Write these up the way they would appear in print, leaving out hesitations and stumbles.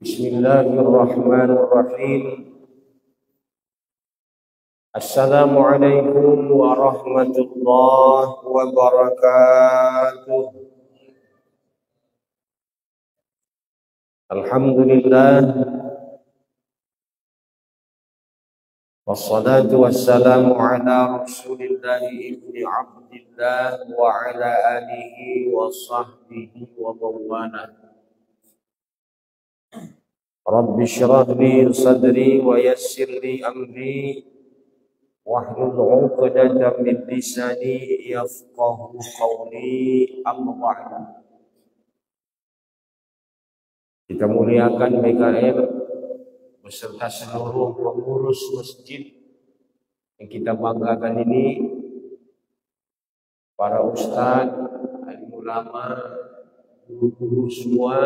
Bismillahirrahmanirrahim. Assalamualaikum warahmatullahi wabarakatuh. Alhamdulillah, wassalatu wassalamu ala Rasulillah ibni Abdillah wa ala alihi wa sahbihi wa bawana. Rabbi syrah li sadri wa yassir li amri wahlul 'uqdatam min lisani yafqahu qawli, amma ba'du. Kita muliakan BKM beserta seluruh pengurus masjid yang kita banggakan ini, para ustaz, alim ulama, guru-guru semua,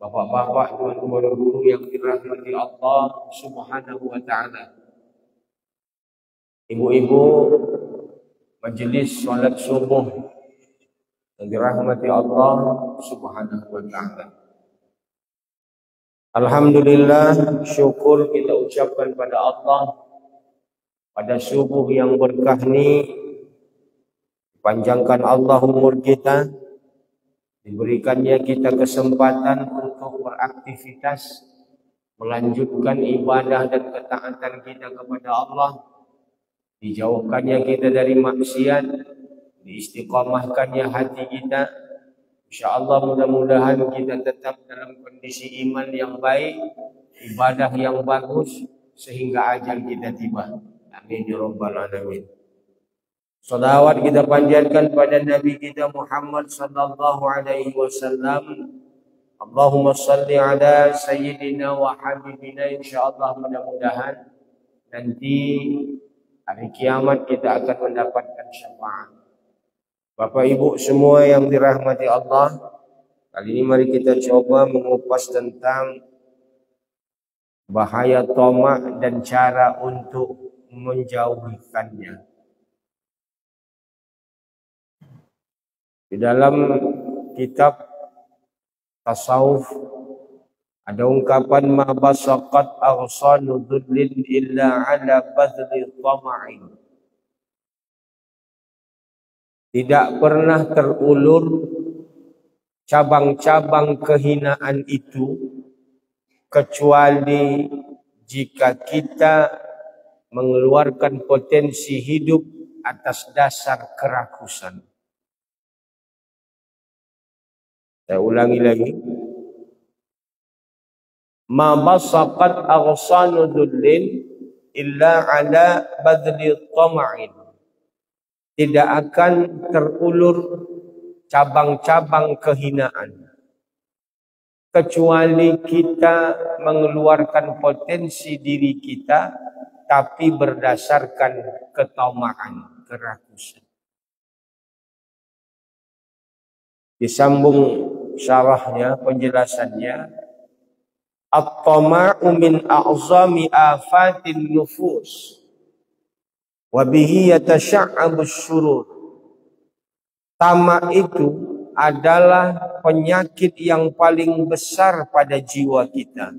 bapak-bapak, tuan-tuan guru yang dirahmati Allah Subhanahu wa ta'ala, ibu-ibu majelis salat subuh yang dirahmati Allah Subhanahu wa ta'ala. Alhamdulillah, syukur kita ucapkan pada Allah pada subuh yang berkah ini. Panjangkan Allah umur kita, diberikannya kita kesempatan untuk beraktivitas, melanjutkan ibadah dan ketaatan kita kepada Allah, dijauhkannya kita dari maksiat, diistiqamahkannya hati kita. InsyaAllah mudah-mudahan kita tetap dalam kondisi iman yang baik, ibadah yang bagus, sehingga ajal kita tiba. Amin ya rabbal alamin. Salawat kita panjatkan pada Nabi kita Muhammad sallallahu alaihi wasallam. Allahumma salli ala sayyidina wa habibina. InsyaAllah mudah-mudahan nanti hari kiamat kita akan mendapatkan syafaat. Bapak Ibu semua yang dirahmati Allah, kali ini mari kita coba mengupas tentang bahaya tamak dan cara untuk menjauhikannya. Di dalam kitab tasawuf ada ungkapan ma basaqat aghsanu dhullin illa ala badli tama'in. Tidak pernah terulur cabang-cabang kehinaan itu kecuali jika kita mengeluarkan potensi hidup atas dasar kerakusan. Saya ulangi lagi. Ma basaqat aghsanu dhullin illa ala badli tama'in. Tidak akan terulur cabang-cabang kehinaan kecuali kita mengeluarkan potensi diri kita tapi berdasarkan ketamaan, kerakusan. Disambung syarahnya, penjelasannya, at-tama'u min a'zami afatin nufus wa bihi yatasha'abu syurur. Tamak itu adalah penyakit yang paling besar pada jiwa kita.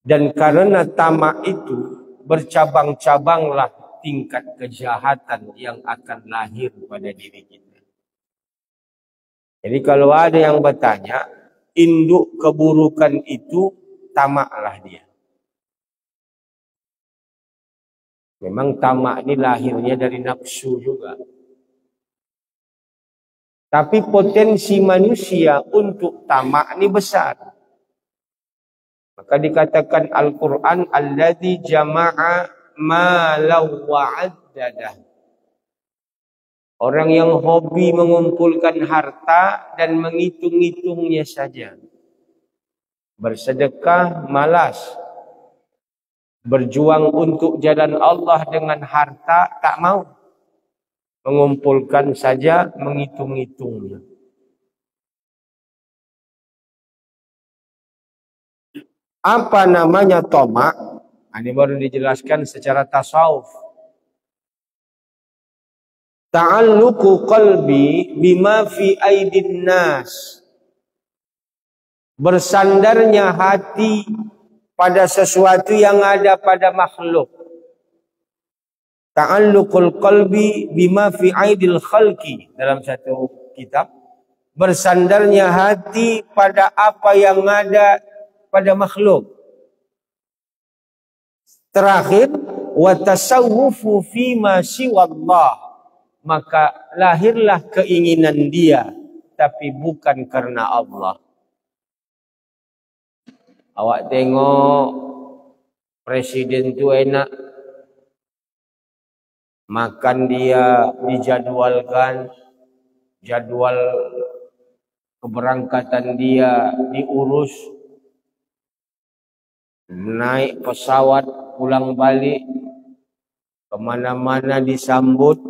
Dan karena tamak itu bercabang-cabanglah tingkat kejahatan yang akan lahir pada diri kita. Jadi kalau ada yang bertanya, induk keburukan itu tamaklah dia. Memang tamak ini lahirnya dari nafsu juga. Tapi potensi manusia untuk tamak ini besar. Maka dikatakan Al-Quran, alladzi jama'a malau wa'addadah. Orang yang hobi mengumpulkan harta dan menghitung-hitungnya saja. Bersedekah malas. Berjuang untuk jalan Allah dengan harta tak mau. Mengumpulkan saja, menghitung-hitungnya. Apa namanya tamak? Ini baru dijelaskan secara tasawuf. Ta'alluqu qalbi bima fi aidin nas. Bersandarnya hati pada sesuatu yang ada pada makhluk. Ta'alluqul qalbi bima fi aidil khalqi, dalam satu kitab. Bersandarnya hati pada apa yang ada pada makhluk. Terakhir, wa tasawwufu fima siwallah, maka lahirlah keinginan dia tapi bukan karena Allah. Awak tengok presiden tu enak, makan dia dijadwalkan, jadwal keberangkatan dia diurus, naik pesawat pulang balik, kemana-mana disambut.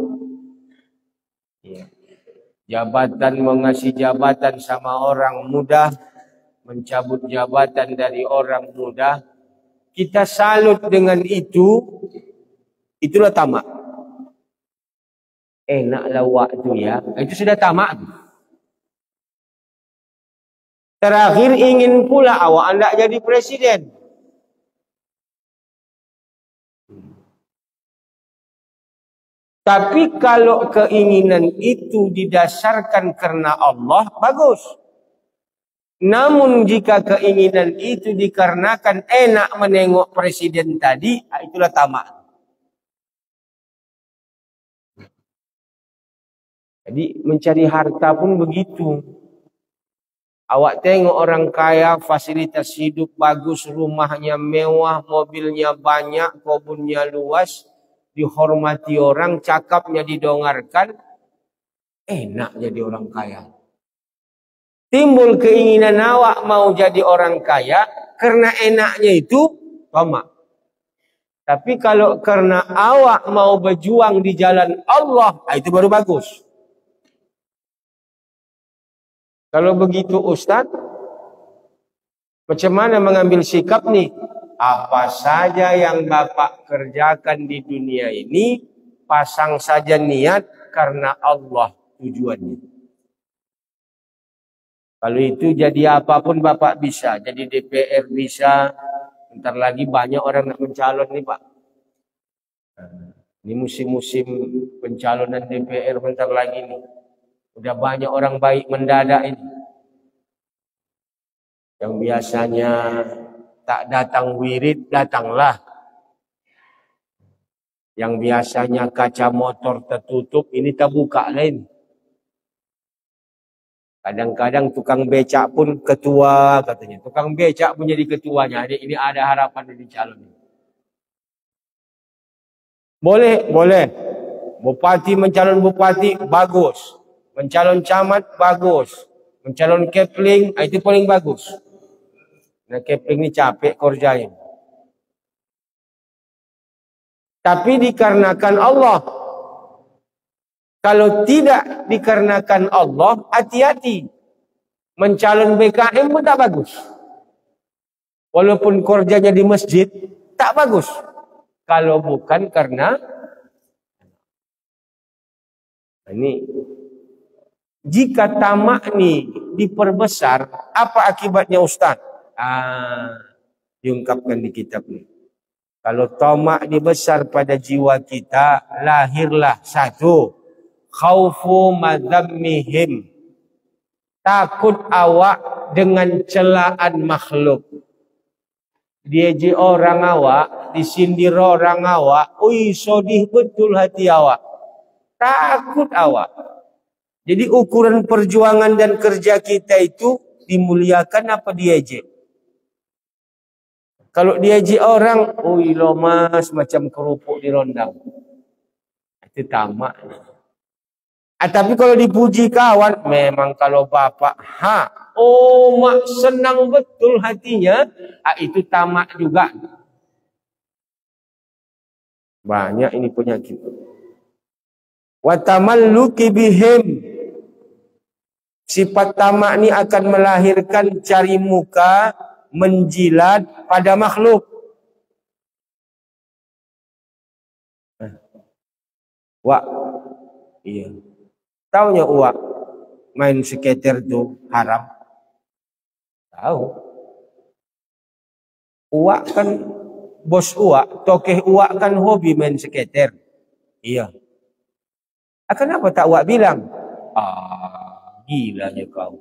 Jabatan, mengasih jabatan sama orang mudah, mencabut jabatan dari orang mudah. Kita salut dengan itu, itulah tamak. Enaklah waktu ya, itu sudah tamak. Terakhir ingin pula awak anda jadi presiden. Tapi kalau keinginan itu didasarkan karena Allah, bagus. Namun jika keinginan itu dikarenakan enak menengok presiden tadi, itulah tamak. Jadi mencari harta pun begitu. Awak tengok orang kaya, fasilitas hidup bagus, rumahnya mewah, mobilnya banyak, kebunnya luas, dihormati orang, cakapnya didongarkan, enak jadi orang kaya. Timbul keinginan awak mau jadi orang kaya karena enaknya itu tamak. Tapi kalau karena awak mau berjuang di jalan Allah, itu baru bagus. Kalau begitu Ustaz, macam mana mengambil sikap nih? Apa saja yang Bapak kerjakan di dunia ini, pasang saja niat karena Allah tujuannya. Kalau itu jadi apapun Bapak bisa. Jadi DPR bisa. Bentar lagi banyak orang nak mencalon nih Pak. Ini musim-musim pencalonan DPR bentar lagi nih. Udah banyak orang baik mendadak ini. Yang biasanya tak datang wirid, datanglah. Yang biasanya kaca motor tertutup, ini terbuka lain. Kadang-kadang tukang becak pun ketua katanya. Tukang becak pun jadi ketuanya. Ini ada harapan di calon. Boleh, boleh. Bupati mencalon bupati, bagus. Mencalon camat, bagus. Mencalon kepling, itu paling bagus. Nah, kepling ini capek kerjain. Tapi dikarenakan Allah. Kalau tidak dikarenakan Allah, hati-hati. Mencalon BKM pun tak bagus. Walaupun kerjanya di masjid, tak bagus. Kalau bukan karena ini. Jika tamak ini diperbesar, apa akibatnya Ustaz? Diungkapkan di kitab ini. Kalau tamak dibesar pada jiwa kita, lahirlah satu, khaufu madzammihim. Takut awak dengan celaan makhluk. Diaji orang awak, disindir orang awak, sodih betul hati awak. Takut awak. Jadi ukuran perjuangan dan kerja kita itu dimuliakan apa diejek? Kalau diejek orang, lo mas macam kerupuk di rondang. Itu tamak. Tapi kalau dipuji kawan, memang kalau bapak, mak senang betul hatinya, itu tamak juga. Banyak ini penyakit. Wa tamalluki bihim. Sifat tamak ini akan melahirkan cari muka, menjilat pada makhluk. Wak, iya. Taunya uak main skater tuh haram. Tahu. Uak kan, bos uak, tokeh uak kan hobi main skater. Iya. Kenapa tak uak bilang? Gilanya kau.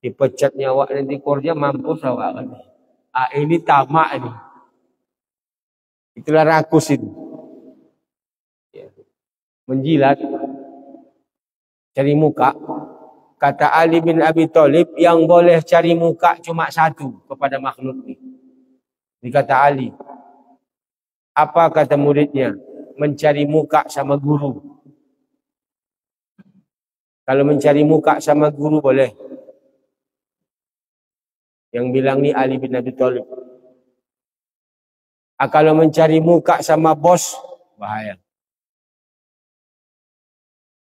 Dipecatnya awak nanti kerja mampus awak kan. Ini tamak ini. Itulah rakus itu. Ya. Menjilat. Cari muka. Kata Ali bin Abi Thalib, yang boleh cari muka cuma satu kepada makhluk ini. Dikata Ali. Apa kata muridnya? Mencari muka sama guru. Kalau mencari muka sama guru boleh. Yang bilang ni Ali bin Abi Thalib. Kalau mencari muka sama bos, bahaya.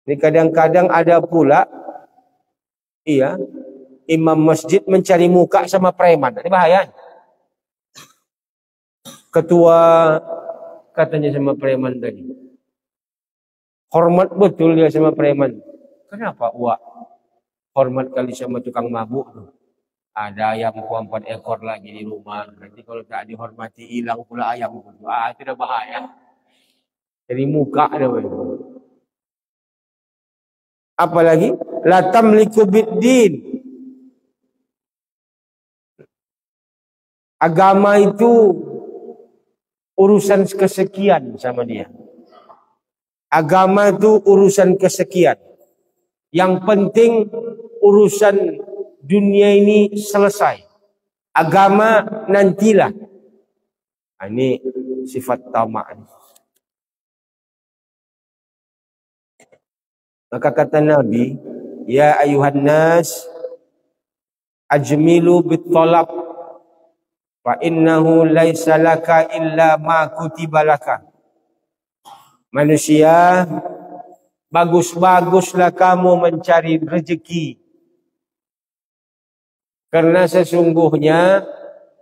Ini kadang-kadang ada pula, iya, imam masjid mencari muka sama preman. Ini bahaya. Ketua katanya sama preman tadi. Hormat betul dia sama preman. Kenapa uak hormat kali sama tukang mabuk tuh? Ada ayam 4 ekor lagi di rumah. Nanti kalau tak dihormati hilang pula ayam. Itu dah bahaya. Jadi muka ada. Apalagi la tamliku biddin. Agama itu urusan kesekian sama dia. Agama itu urusan kesekian. Yang penting urusan dunia ini selesai. Agama nantilah. Ini sifat tamak. Maka kata Nabi, ya ayuhan nas ajmilu bittalab fa innahu laisa laka illa ma kutiba laka. Manusia, bagus-baguslah kamu mencari rezeki. Karena sesungguhnya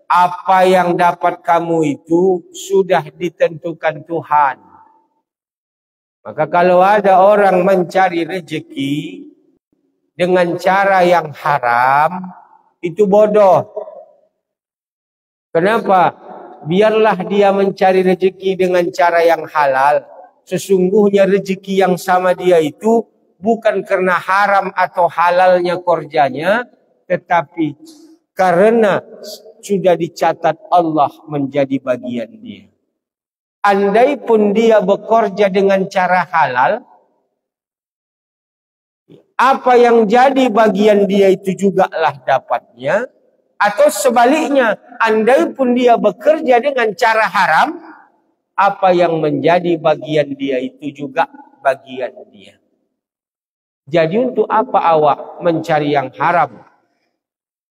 apa yang dapat kamu itu sudah ditentukan Tuhan. Maka kalau ada orang mencari rezeki dengan cara yang haram, itu bodoh. Kenapa? Biarlah dia mencari rezeki dengan cara yang halal. Sesungguhnya rezeki yang sama dia itu bukan karena haram atau halalnya kerjanya, tetapi karena sudah dicatat Allah menjadi bagian dia. Andai pun dia bekerja dengan cara halal, apa yang jadi bagian dia itu juga lah dapatnya. Atau sebaliknya, andai pun dia bekerja dengan cara haram, apa yang menjadi bagian dia itu juga bagian dia. Jadi untuk apa awak mencari yang haram?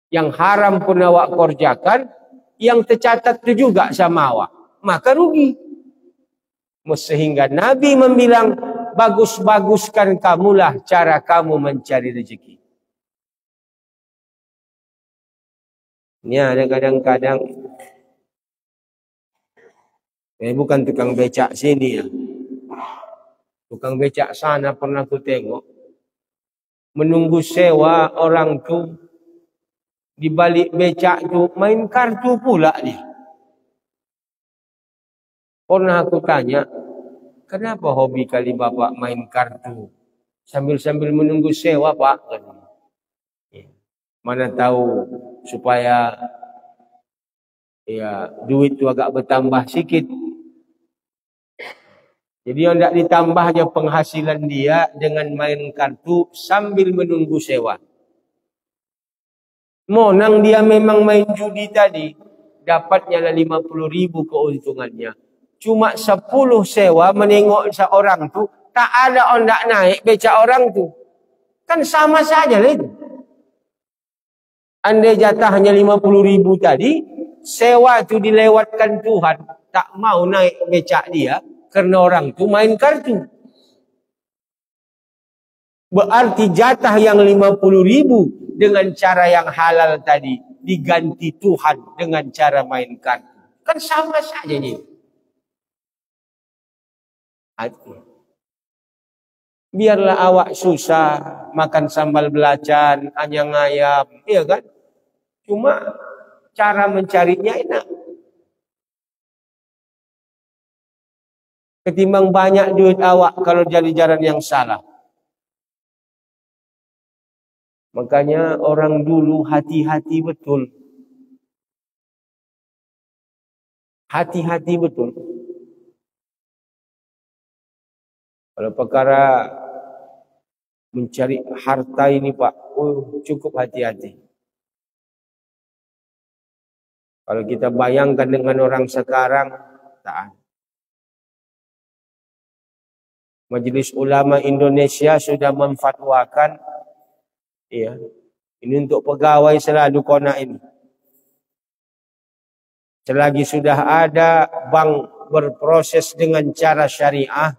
Yang haram pun awak kerjakan, yang tercatat itu juga sama awak. Maka rugi. Sehingga Nabi membilang, bagus-baguskan kamulah cara kamu mencari rezeki. Ini ada kadang-kadang, bukan tukang becak sini ya. Tukang becak sana pernah aku tengok. Menunggu sewa orang tu, di balik becak tu main kartu pula dia. Pernah aku tanya, kenapa hobi kali bapak main kartu? Sambil-sambil menunggu sewa pak. Mana tahu supaya ya duit tu agak bertambah sikit. Jadi yang tidak ditambahnya penghasilan dia dengan main kartu sambil menunggu sewa. Monang dia memang main judi tadi, dapatnya 50.000 keuntungannya. Cuma 10 sewa menengok seorang tu, tak ada orang naik becak orang tu. Kan sama saja lah itu. Andai jatahnya 50.000 tadi, sewa tu dilewatkan Tuhan, tak mau naik becak dia karena orang tu main kartu. Berarti jatah yang 50.000 dengan cara yang halal tadi diganti Tuhan dengan cara main kartu. Kan sama saja ni. Biarlah awak susah makan sambal belacan, anyang ayam, iya kan? Cuma cara mencarinya enak. Ketimbang banyak duit awak kalau jadi jalan yang salah. Makanya orang dulu hati-hati betul. Hati-hati betul. Kalau perkara mencari harta ini Pak, cukup hati-hati. Kalau kita bayangkan dengan orang sekarang, tak. Majelis Ulama Indonesia sudah memfatwakan, ya, ini untuk pegawai selalu kona ini. Selagi sudah ada bank berproses dengan cara syariah,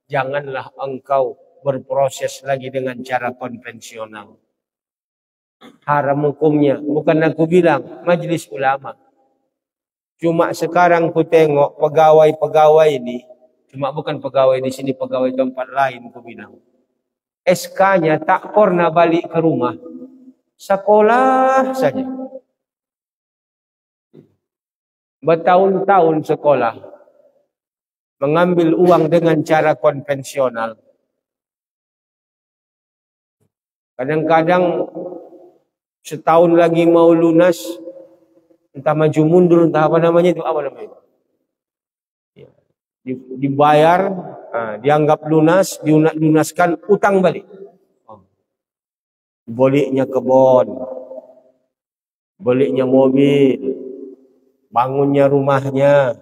janganlah engkau berproses lagi dengan cara konvensional. Haram hukumnya. Bukan aku bilang, Majelis Ulama. Cuma sekarang ku tengok pegawai-pegawai ini, cuma bukan pegawai di sini, pegawai tempat lain ku bilang. SK-nya tak pernah balik ke rumah. Sekolah saja. Bertahun-tahun sekolah. Mengambil uang dengan cara konvensional. Kadang-kadang setahun lagi mau lunas, entah maju mundur, entah apa namanya itu, apa namanya itu. Dibayar, dianggap lunas, dilunaskan, utang balik. Belinya kebun, belinya mobil, bangunnya rumahnya.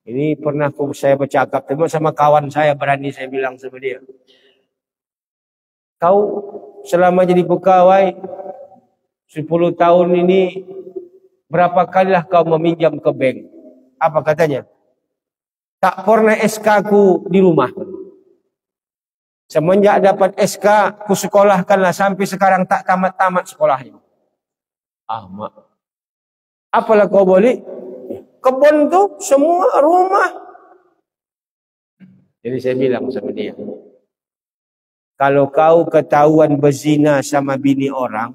Ini pernah saya bercakap sama kawan saya, berani saya bilang sama dia. Kau selama jadi pegawai 10 tahun ini, berapa kalilah kau meminjam ke bank? Apa katanya? Tak pernah SK ku di rumah. Semenjak dapat SK, ku sekolahkanlah sampai sekarang tak tamat-tamat sekolahnya. Mak. Apalah kau boleh? Kebun tu semua rumah. Jadi saya bilang sama dia, kalau kau ketahuan berzina sama bini orang,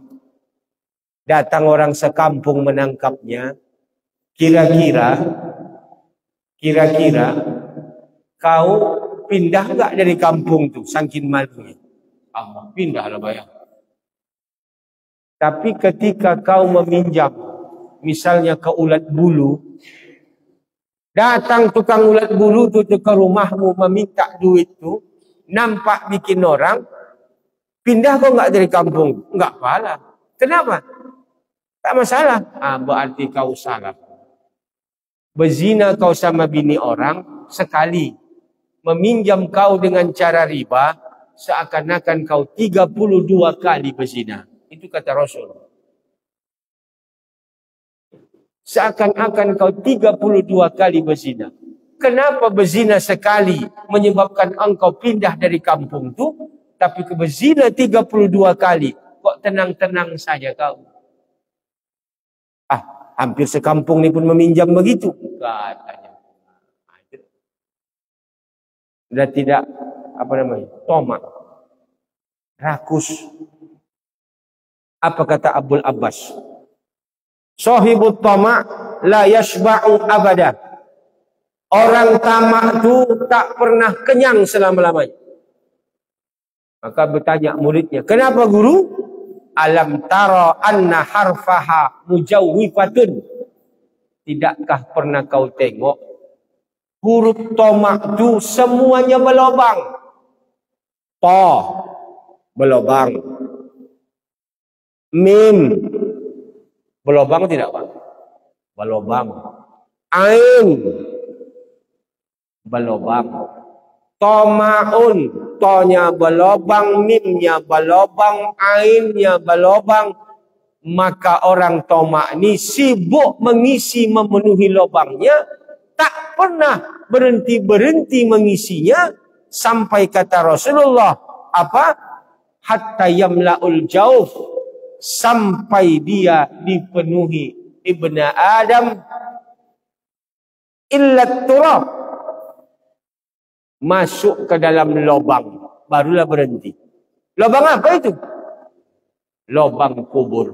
datang orang sekampung menangkapnya, kira-kira kau pindah enggak dari kampung tu saking malunya? Pindahlah bayang. Tapi ketika kau meminjam, misalnya ke Ulat Bulu, datang tukang ulat bulu tu ke rumahmu meminta duit tu, nampak bikin orang, pindah kau enggak dari kampung? Enggak pala. Kenapa? Tak masalah. Berarti kau salah. Berzina kau sama bini orang, sekali meminjam kau dengan cara riba, seakan-akan kau 32 kali berzina. Itu kata Rasul. Seakan-akan kau 32 kali berzina. Kenapa berzina sekali menyebabkan engkau pindah dari kampung tu, tapi berzina 32 kali, kok tenang-tenang saja kau? Hampir sekampung ni pun meminjam begitu, katanya. Sudah tidak, tomak, rakus. Apa kata Abul Abbas? Sahibut tamak la yashba'u abada. Orang tamak tu tak pernah kenyang selama-lamanya. Maka bertanya muridnya, kenapa guru? Alam tara anna harfaha mujawwifatun. Tidakkah pernah kau tengok huruf tamak tu semuanya berlobang? Ta berlobang. Mim berlobang tidak Pak? Berlobang. Ain berlobang. Tomaun, tonya berlobang, mimnya berlobang, ainnya berlobang. Maka orang tomak ni sibuk mengisi, memenuhi lobangnya, tak pernah berhenti-berhenti mengisinya, sampai kata Rasulullah, apa? Hatta yamla'ul jauf, sampai dia dipenuhi ibna Adam illa turab, masuk ke dalam lubang, barulah berhenti. Lubang apa itu? lubang kubur.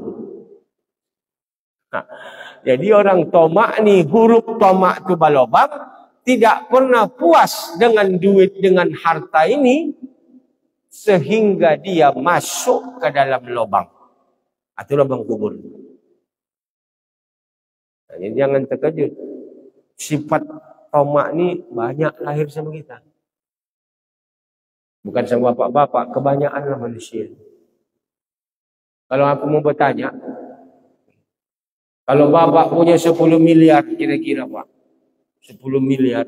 Nah, jadi orang tomak ni, huruf tomak tu balobang, tidak pernah puas dengan duit, dengan harta ini, sehingga dia masuk ke dalam lubang. Itu lubang kubur. Nah, jadi jangan terkejut. Sifat tomak ni banyak lahir sama kita. Bukan sama bapak-bapak, kebanyakanlah manusia. Kalau aku mau bertanya, kalau bapak punya 10 miliar kira-kira Pak, 10 miliar.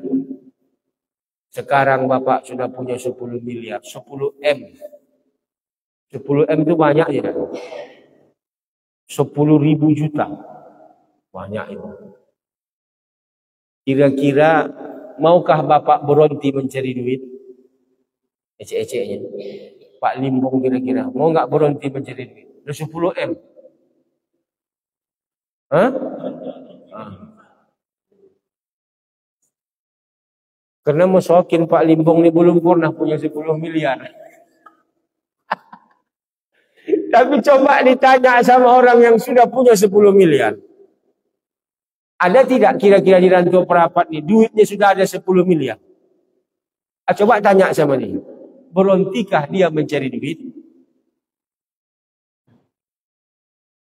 Sekarang bapak sudah punya 10 miliar, 10 M. 10 M itu banyak ya. 10.000 juta. Banyak itu. Kira-kira maukah bapak berhenti mencari duit? Ecek-eceknya. Pak Limbong kira-kira mau nggak berhenti mencari duit? Udah 10 M. Hah? Karena masokin Pak Limbong ini belum pernah punya 10 miliar. Tapi coba ditanya sama orang yang sudah punya 10 miliar. Ada tidak kira-kira di Rantau Perapat nih duitnya sudah ada 10 miliar? Coba tanya sama dia. Berhentikah dia mencari duit?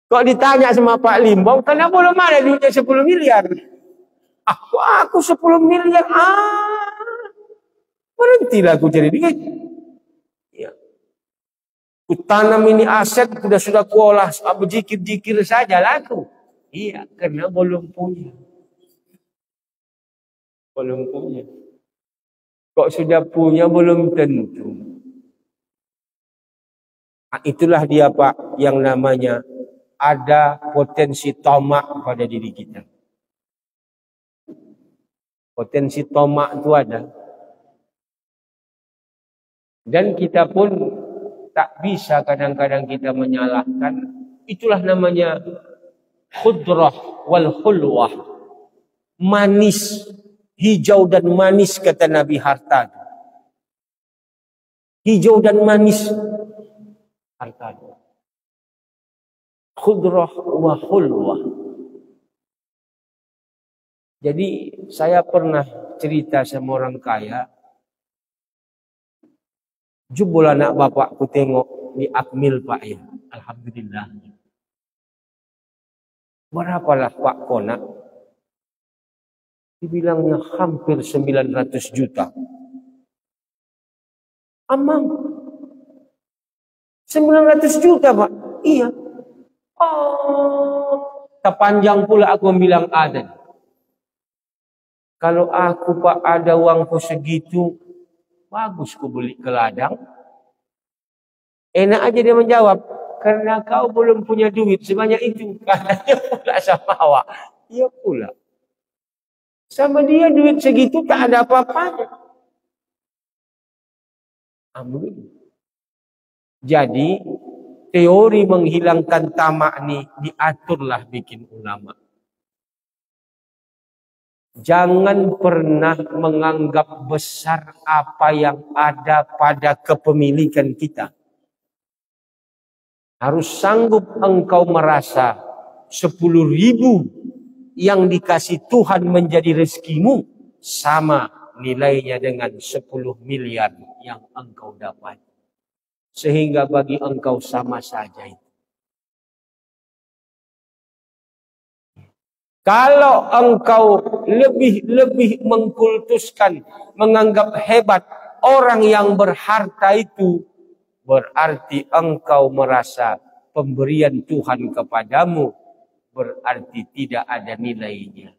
Kok ditanya sama Pak Limbong, karena belum ada duitnya 10 miliar. Aku 10 miliar. Berhentilah aku cari duit. Ya. Ku tanam ini aset, sudah kuolah, berjikir-jikir saja laku. Iya, karena belum punya. Belum punya. Kok sudah punya belum tentu. Nah, itulah dia Pak yang namanya ada potensi tomak pada diri kita. Potensi tomak itu ada. Dan kita pun tak bisa kadang-kadang kita menyalahkan. Itulah namanya khudrah wal khulwah. Manis, hijau dan manis kata Nabi harta. Hijau dan manis harta. Khudrah wa khulwah. Jadi saya pernah cerita sama orang kaya. Jebul anak bapakku tengok di Akmil Pak ya. Alhamdulillah. Berapalah Pak Konak? Dibilangnya hampir 900 juta. Amang. 900 juta Pak? Iya. Terpanjang pula aku bilang ada. Kalau aku Pak ada uangku segitu, bagus ku beli ke ladang. Enak aja dia menjawab, karena kau belum punya duit sebanyak itu. Katanya pula sama awak. Iya pula. Sama dia duit segitu tak ada apa-apanya. Amin. Jadi teori menghilangkan tamak ini diaturlah bikin ulama. Jangan pernah menganggap besar apa yang ada pada kepemilikan kita. Harus sanggup engkau merasa 10.000 yang dikasih Tuhan menjadi rezekimu sama nilainya dengan 10 miliar yang engkau dapat. Sehingga bagi engkau sama saja itu. Kalau engkau lebih mengkultuskan, menganggap hebat orang yang berharta itu, berarti engkau merasa pemberian Tuhan kepadamu berarti tidak ada nilainya.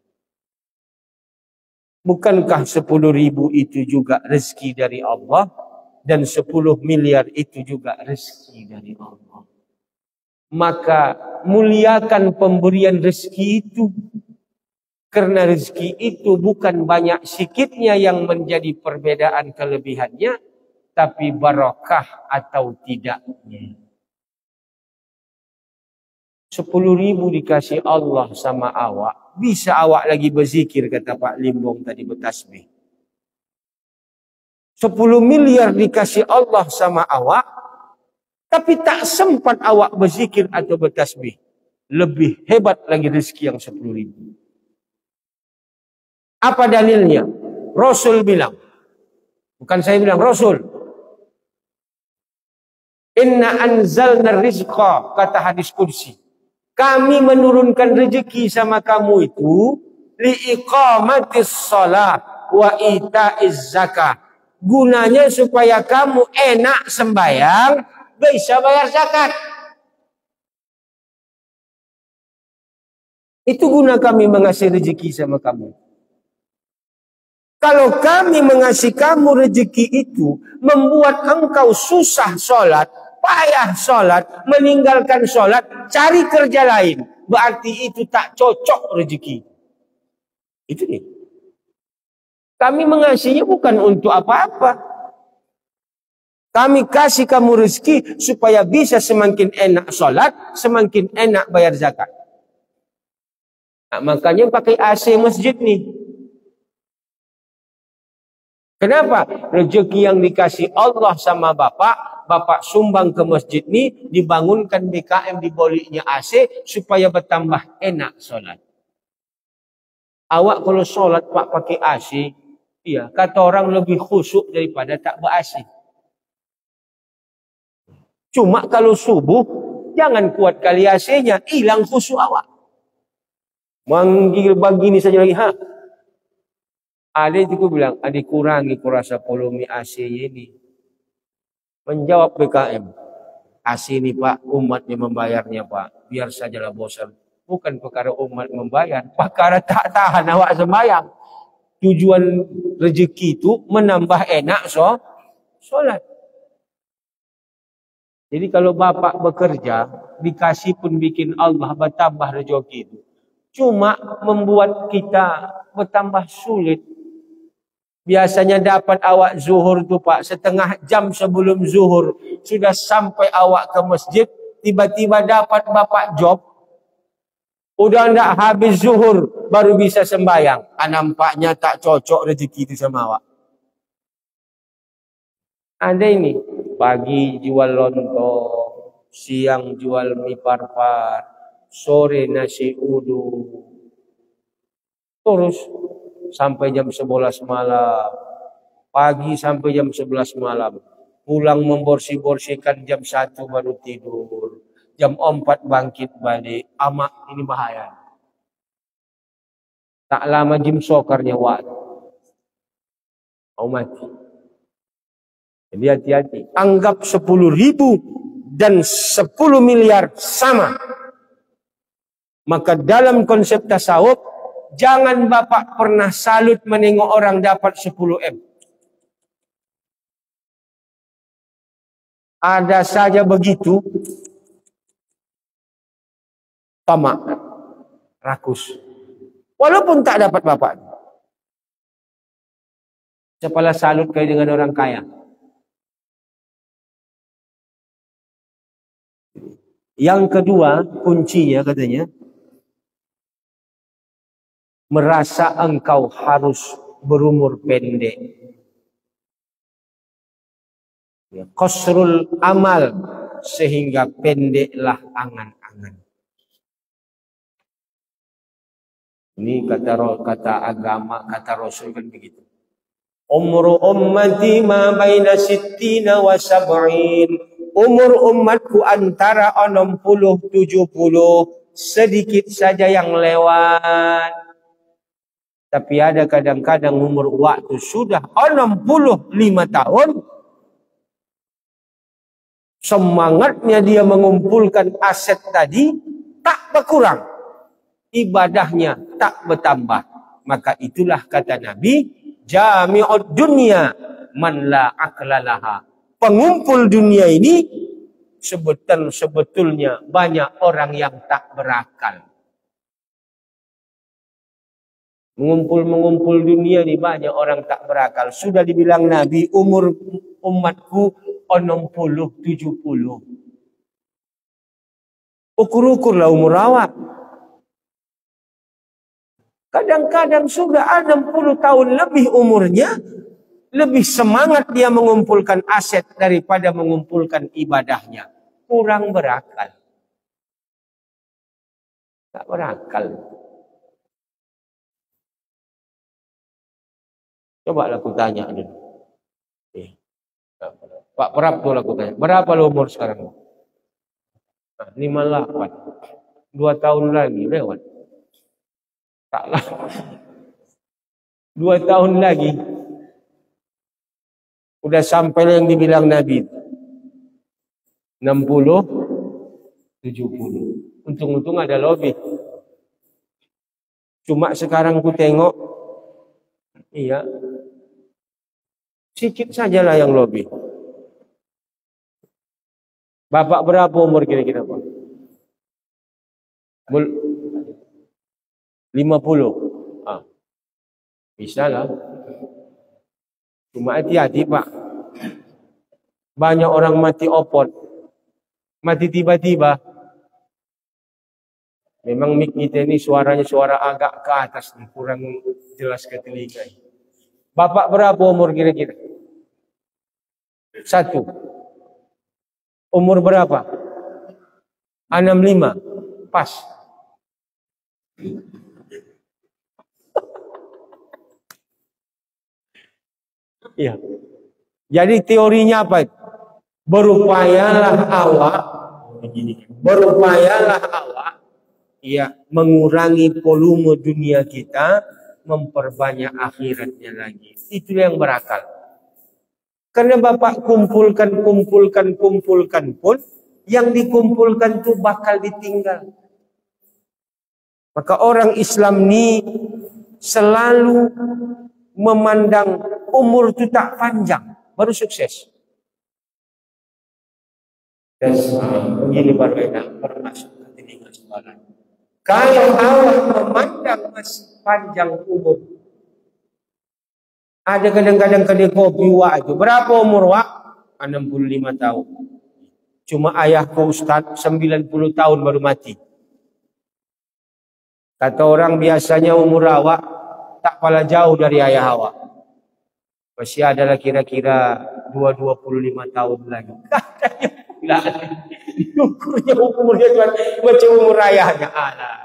Bukankah 10.000 itu juga rezeki dari Allah dan 10 miliar itu juga rezeki dari Allah? Maka muliakan pemberian rezeki itu. Karena rezeki itu bukan banyak sikitnya yang menjadi perbedaan kelebihannya, tapi barakah atau tidaknya. 10.000 dikasih Allah sama awak, bisa awak lagi berzikir kata Pak Limbong tadi bertasbih. 10 miliar dikasih Allah sama awak, tapi tak sempat awak berzikir atau bertasbih, lebih hebat lagi rezeki yang 10.000. Apa dalilnya? Rasul bilang, bukan saya bilang, Rasul. Inna anzalna rizqa, kata hadis qudsi. Kami menurunkan rezeki sama kamu itu liiqamatis shalah wa itaiz zakah. Gunanya supaya kamu enak sembahyang, bisa bayar zakat. Itu guna kami mengasih rezeki sama kamu. Kalau kami mengasih kamu rezeki itu membuat engkau susah sholat, payah sholat, meninggalkan sholat, cari kerja lain, berarti itu tak cocok rezeki. Itu nih. Kami mengasihnya bukan untuk apa-apa. Kami kasih kamu rezeki supaya bisa semakin enak sholat, semakin enak bayar zakat. Nah, makanya pakai AC masjid nih. Kenapa? Rezeki yang dikasih Allah sama Bapak, Bapak sumbang ke masjid ni, dibangunkan BKM di boliknya AC supaya bertambah enak sholat. Awak kalau sholat Pak pakai AC, iya, kata orang lebih khusyuk daripada tak ber-AC. Cuma kalau subuh, jangan kuat kali AC-nya, hilang khusyuk awak. Manggil begini saja lagi, ha? Ada itu aku bilang, adik kurangi kurasa volume AC-nya ini. Menjawab BKM, AC ini Pak, umatnya membayarnya Pak. Biar sajalah bosan. Bukan perkara umat membayar, perkara tak tahan awak sembahyang. Tujuan rezeki itu menambah enak sholat. Jadi kalau Bapak bekerja, dikasih pun bikin Allah bertambah rezeki itu. Cuma membuat kita bertambah sulit. Biasanya dapat awak zuhur tu Pak, setengah jam sebelum zuhur sudah sampai awak ke masjid, tiba-tiba dapat Bapak job, udah ndak habis zuhur baru bisa sembahyang. Nampaknya tak cocok rezeki itu sama awak. Ada ini, pagi jual lontong, siang jual mie parpar, sore nasi uduk, terus sampai jam 11 malam, pagi sampai jam 11 malam, pulang membersih-bersihkan jam 1 baru tidur, jam 4 bangkit balik. Amak, ini bahaya. Tak lama jim sokarnya waktu mau mati. Jadi hati-hati. Anggap 10.000 dan 10 miliar sama. Maka dalam konsep tasawuf, jangan Bapak pernah salut menengok orang dapat 10 M. Ada saja begitu. Tamak. Rakus. Walaupun tak dapat Bapak. Sepalah salut kaya dengan orang kaya. Yang kedua, kuncinya katanya, merasa engkau harus berumur pendek. Ya, qasrul amal, sehingga pendeklah angan-angan. Ini kata agama, kata Rasul kan begitu. Umru ummati ma baina sittina wa sab'in. Umur umatku antara 60-70, sedikit saja yang lewat. Tapi ada kadang-kadang umur waktu sudah 65 tahun. Semangatnya dia mengumpulkan aset tadi tak berkurang. Ibadahnya tak bertambah. Maka itulah kata Nabi, jami'ud dunya man la aqlalaha. Pengumpul dunia ini sebetulnya banyak orang yang tak berakal. Mengumpul dunia ini banyak orang tak berakal. Sudah dibilang Nabi, umur umatku 60-70. Ukur-ukurlah umur awak. Kadang-kadang sudah 60 tahun lebih umurnya, lebih semangat dia mengumpulkan aset daripada mengumpulkan ibadahnya. kurang berakal. Tak berakal. Coba aku tanya dulu. Pak Prapto aku tanya. Berapa lo umur sekarang? 58. 2 tahun lagi lewat. Taklah. 2 tahun lagi. Udah sampai yang dibilang Nabi. 60, 70. Untung-untung ada lobby. Cuma sekarang ku tengok, iya, sedikit sajalah yang lobby. Bapak berapa umur kira-kira Pak? 50. Bisa lah. Cuma hati-hati Pak. Banyak orang mati opot. Mati tiba-tiba. Memang mic kita ini suaranya suara agak ke atas. Kurang jelas ke telinga. Bapak berapa umur kira-kira? 1. Umur berapa? 65. Pas. Iya. Jadi teorinya apa? Berupayalah awak ya mengurangi volume dunia kita, memperbanyak akhiratnya lagi. Itu yang berakal. Karena Bapak kumpulkan pun, yang dikumpulkan itu bakal ditinggal. Maka orang Islam ini selalu memandang umur itu tak panjang, baru sukses. Dan begini baru enak, baru masuk ke telinga suara. Kalau awak memandang masih panjang umur, ada kadang-kadang kedai kopi wak itu. Berapa umur wak? 65 tahun. Cuma ayahku Ustaz 90 tahun baru mati. Kata orang biasanya umur awak tak pala jauh dari ayah awak. Masih adalah kira-kira 25 tahun lagi. Katanya ukurnya umurnya macam umur ayahnya. Alah.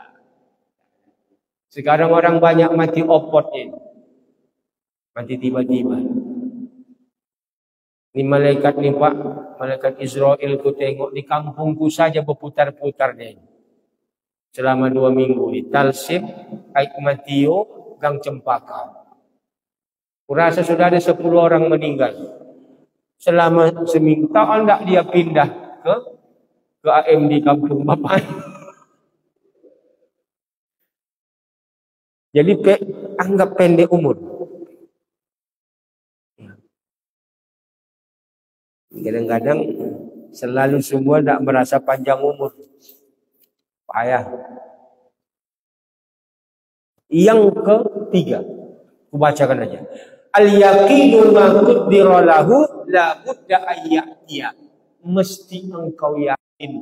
Sekarang orang banyak mati opotnya. Mati tiba-tiba. Ini malaikat nih Pak, malaikat Israel ku tengok di kampungku saja berputar-putarnya. Selama 2 minggu di Talsib, Aikmatio, Gang Cempaka. Kurasa sudah ada 10 orang meninggal. Selama seminggu, tahu enggak dia pindah ke AM di kampung Bapak. Jadi anggap pendek umur. Kadang-kadang selalu semua tidak merasa panjang umur. Payah. Yang ketiga, aku bacakan aja. Al-yaqinu ma qaddara lahu la budda ayyatiya. Mesti engkau yakin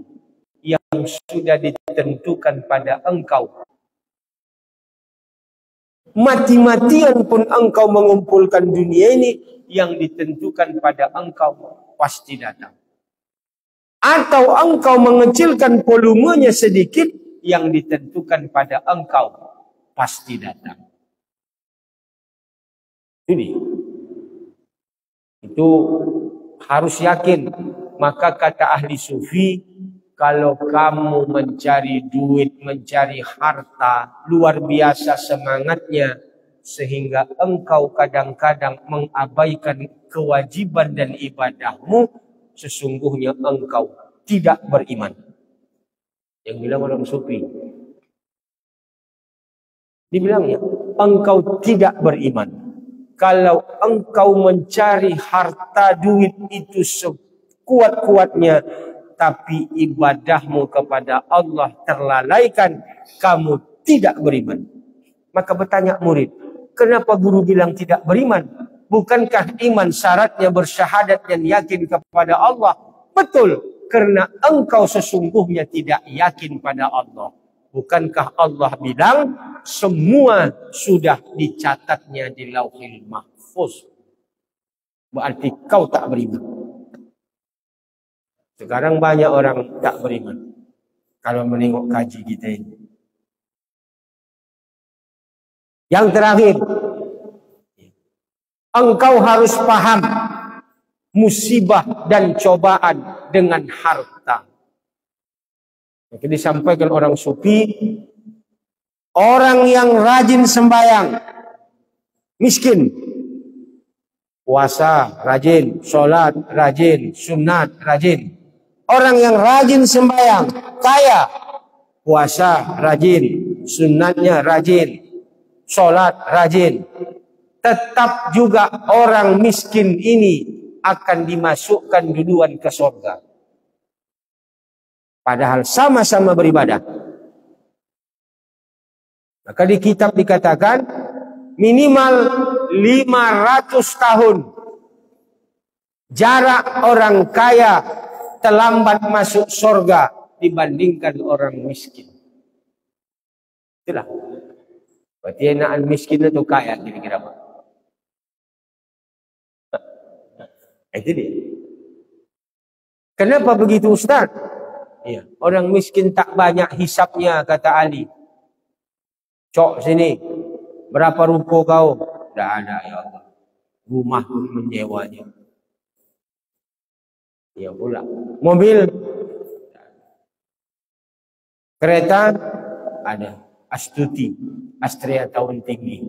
yang sudah ditentukan pada engkau. Mati-matian pun engkau mengumpulkan dunia ini, yang ditentukan pada engkau pasti datang. Atau engkau mengecilkan volumenya sedikit, yang ditentukan pada engkau pasti datang. Ini itu harus yakin. Maka kata ahli sufi, kalau kamu mencari duit, mencari harta, luar biasa semangatnya, sehingga engkau kadang-kadang mengabaikan kewajiban dan ibadahmu, sesungguhnya engkau tidak beriman. Yang bilang orang sufi. Dibilangnya, engkau tidak beriman. Kalau engkau mencari harta duit itu sekuat-kuatnya, tapi ibadahmu kepada Allah terlalaikan, kamu tidak beriman. Maka bertanya murid, kenapa guru bilang tidak beriman? Bukankah iman syaratnya bersyahadat dan yakin kepada Allah? Betul, karena engkau sesungguhnya tidak yakin pada Allah. Bukankah Allah bilang semua sudah dicatatnya di Lauhil Mahfuz? Berarti kau tak beriman. Sekarang banyak orang tak beriman kalau menengok kaji kita ini. Yang terakhir, engkau harus paham musibah dan cobaan dengan harta. Maka disampaikan orang sufi, orang yang rajin sembahyang miskin, puasa rajin, sholat rajin, sunat rajin. Orang yang rajin sembahyang kaya, puasa rajin, sunatnya rajin, sholat rajin. Tetap juga orang miskin ini akan dimasukkan duluan ke surga. Padahal sama-sama beribadah. Maka di kitab dikatakan minimal 500 tahun jarak orang kaya terlambat masuk surga dibandingkan orang miskin. Itulah. Berarti enakan miskin itu kaya kira-kira apa? Itu dia. Kenapa begitu Ustaz? Ya, orang miskin tak banyak hisapnya, kata Ali. Cok sini, berapa ruko kau? Tidak ada ya Allah. Rumah pun menjewanya. Ya pula. Mobil, kereta ada. Astuti, Astrea tahun tinggi.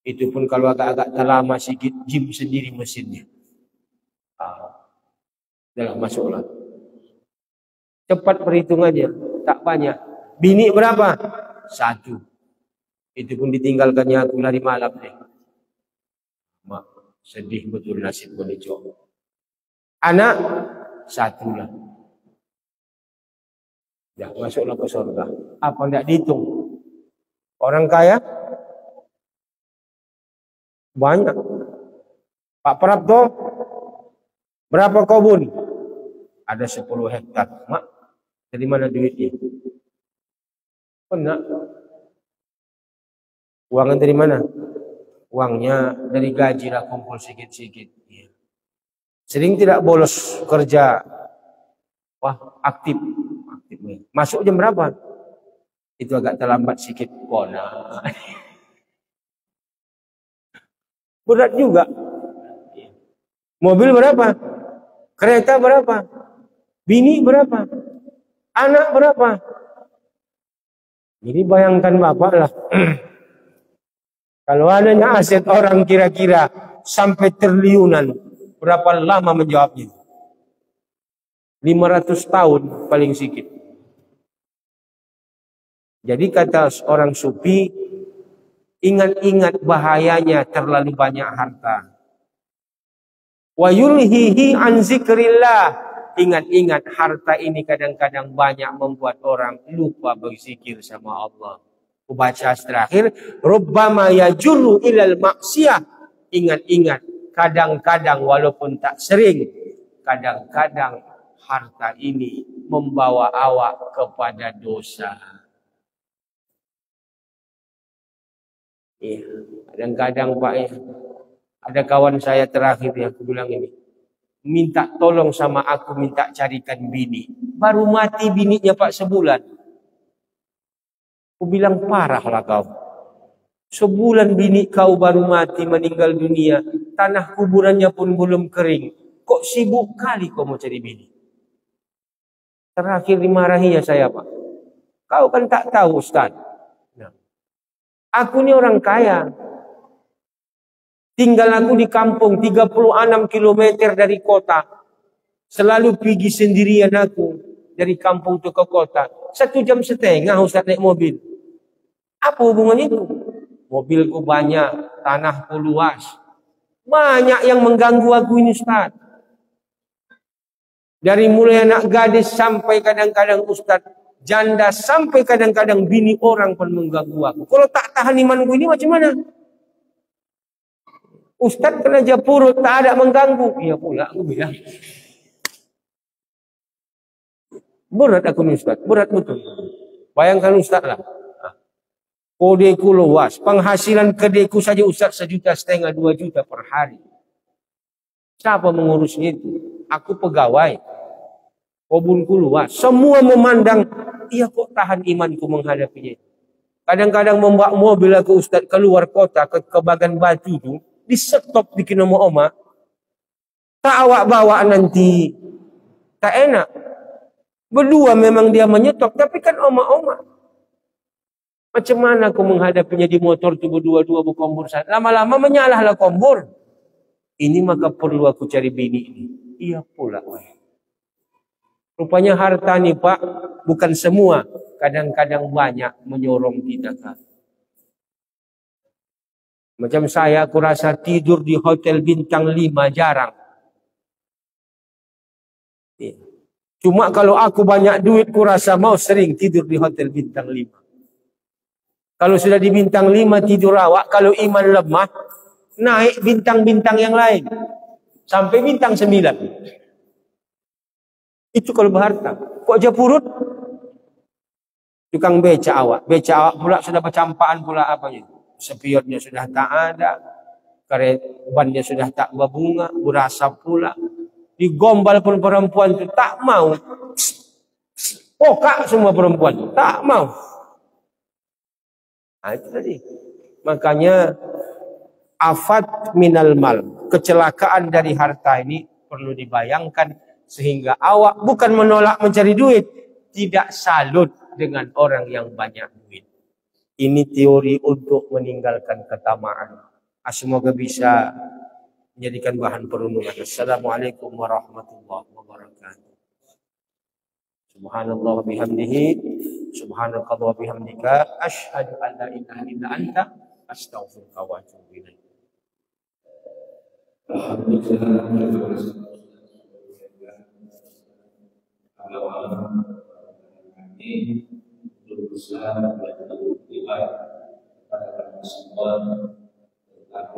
Itu pun kalau agak-agak terlama sedikit, gym sendiri mesinnya. Dah masuklah. Cepat perhitungannya, tak banyak. Bini berapa? 1. Itu pun ditinggalkannya aku lari malam deh. Mak, sedih betul nasib bonecok. Anak 1 lah. Dah masuklah ke surga. Apa tidak dihitung? Orang kaya banyak. Pak Prapto berapa kebun? Ada 10 hektar. Mak, dari mana duitnya? Pernah. Uangnya dari mana? Uangnya dari gaji lah, kumpul sikit-sikit. Ya. Sering tidak bolos kerja. Wah, aktif. Masuk jam berapa? Itu agak terlambat sikit. Kona. Berat juga. Mobil berapa? Kereta berapa? Bini berapa? Anak berapa? Jadi bayangkan Bapak lah. Kalau adanya aset orang kira-kira sampai triliunan, berapa lama menjawabnya? 500 tahun paling sedikit. Jadi kata orang sufi, ingat-ingat bahayanya terlalu banyak harta. Wa yulhihi an zikrillah. Ingat-ingat harta ini kadang-kadang banyak membuat orang lupa berzikir sama Allah. Baca terakhir, rubbama yajurru ilal maksiyah. Ingat-ingat, kadang-kadang walaupun tak sering, kadang-kadang harta ini membawa awak kepada dosa. Ya, kadang-kadang Pak ya, ada kawan saya terakhir yang aku bilang ini, minta tolong sama aku, minta carikan bini. Baru mati bininya Pak sebulan. Aku bilang parahlah kau. Sebulan bini kau baru mati, meninggal dunia. Tanah kuburannya pun belum kering. Kok sibuk kali kau mau cari bini? Terakhir dimarahinya saya Pak. Kau kan tak tahu Ustaz. Nah, aku ini orang kaya. Tinggal aku di kampung 36 km dari kota. Selalu pergi sendirian aku dari kampung itu ke kota. 1,5 jam Ustaz naik mobil. Apa hubungan itu? Mobilku banyak, tanahku luas. Banyak yang mengganggu aku ini Ustaz. Dari mulai anak gadis sampai kadang-kadang Ustaz janda, sampai kadang-kadang bini orang pun mengganggu aku. Kalau tak tahan imanku ini macam mana? Ustaz kena japurut, tak ada mengganggu. Iya pula aku bilang. Berat aku ni Ustaz, berat betul. Bayangkan Ustaz lah. Kodeku luas, penghasilan kedeku saja Ustaz 1,5 juta, 2 juta per hari. Siapa mengurusnya itu? Aku pegawai. Kobun keluar. Semua memandang, iya kok tahan imanku menghadapinya. Kadang-kadang membawa mobil ke Ustaz keluar kota ke Bagan Batu itu, di stop bikin oma-oma. Tak awak bawa nanti, tak enak. Berdua memang dia menyetop, tapi kan oma-oma. Macam mana aku menghadapinya di motor itu berdua-dua berkombur. Lama-lama menyalahlah kombur. Ini maka perlu aku cari bini ini. Iya pula. Rupanya harta nih Pak, bukan semua. Kadang-kadang banyak menyorong kita kan. Macam saya, aku rasa tidur di hotel bintang 5 jarang. Cuma kalau aku banyak duit, ku rasa mau sering tidur di hotel bintang 5. Kalau sudah di bintang 5 tidur awak, kalau iman lemah, naik bintang-bintang yang lain. Sampai bintang 9. Itu kalau berharta. Kok aja purut? Tukang beca awak. Beca awak pula sudah bercampaan pula apanya. Spionnya sudah tak ada. Karet bannya sudah tak berbunga. Berasap pula. Digombal pun perempuan itu tak mau. Pokak semua perempuan itu. Tak mau. Nah itu tadi. Makanya afat minal mal. Kecelakaan dari harta ini perlu dibayangkan. Sehingga awak bukan menolak mencari duit. Tidak salut dengan orang yang banyak duit. Ini teori untuk meninggalkan ketamaan. Semoga bisa menjadikan bahan perenungan. Assalamualaikum warahmatullahi wabarakatuh. Subhanallah bihamdihi. Subhanakallah bihamdika. Ashhadu an la ilaha illa anta. Astaghfiruka wa atubu ilaik. Alhamdulillah. Ini berusaha berlibat pada semua tentang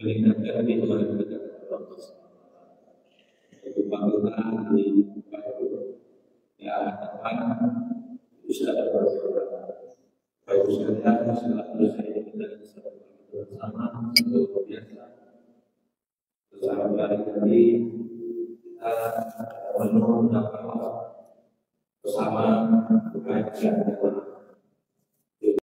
meningkatkan iman kepada Allah. Pembangunan di depan bisa baik saja selalu saya kita bersama untuk biasa bersama dari kita penuh bersama mengajar